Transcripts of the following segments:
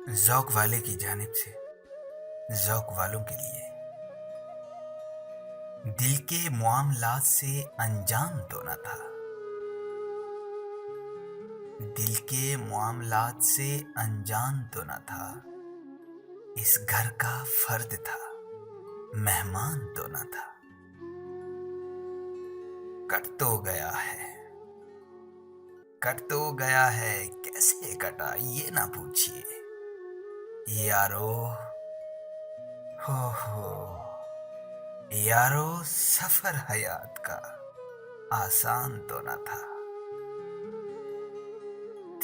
ذوق والے کی جانب سے ذوق والوں کے لیے دل کے معاملات سے انجان تو نہ تھا، دل کے معاملات سے انجان تو نہ تھا، اس گھر کا فرد تھا، مہمان تو نہ تھا۔ کٹ تو گیا ہے، کٹ تو گیا ہے، کیسے کٹا یہ نہ پوچھئے یارو، ہو یارو، سفر حیات کا آسان تو نہ تھا۔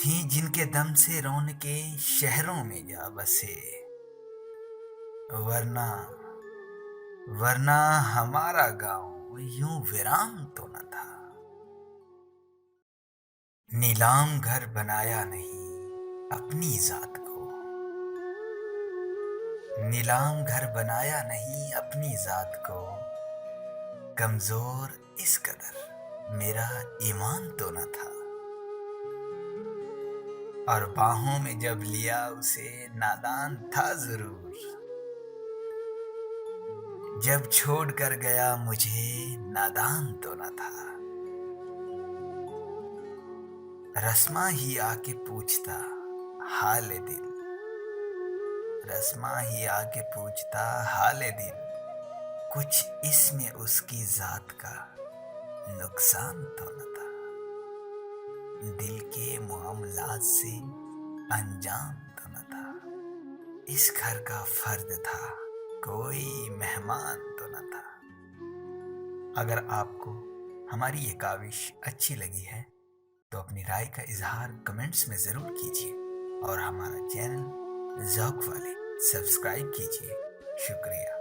تھیں جن کے دم سے رونقیں شہروں میں جا بسے، ورنہ ہمارا گاؤں یوں ویران تو نہ تھا۔ نیلام گھر بنایا نہیں اپنی ذات کو، نیلام گھر بنایا نہیں اپنی ذات کو، کمزور اس قدر میرا ایمان تو نہ تھا۔ اور باہوں میں جب لیا اسے نادان تھا ضرور، جب چھوڑ کر گیا مجھے نادان تو نہ تھا۔ رسما ہی آ کے پوچھتا حال دل، رسما ہی آ کے پوچھتا حال دل، کچھ اس میں اس کی ذات کا نقصان تو نہ تھا۔ دل کے معاملات سے انجان تو نہ تھا، اس گھر کا فرد تھا، کوئی مہمان تو نہ تھا۔ اگر آپ کو ہماری یہ کاوش اچھی لگی ہے تو اپنی رائے کا اظہار کمنٹس میں ضرور کیجیے اور ہمارا چینل ذوق والے سبسکرائب کیجیے۔ شکریہ۔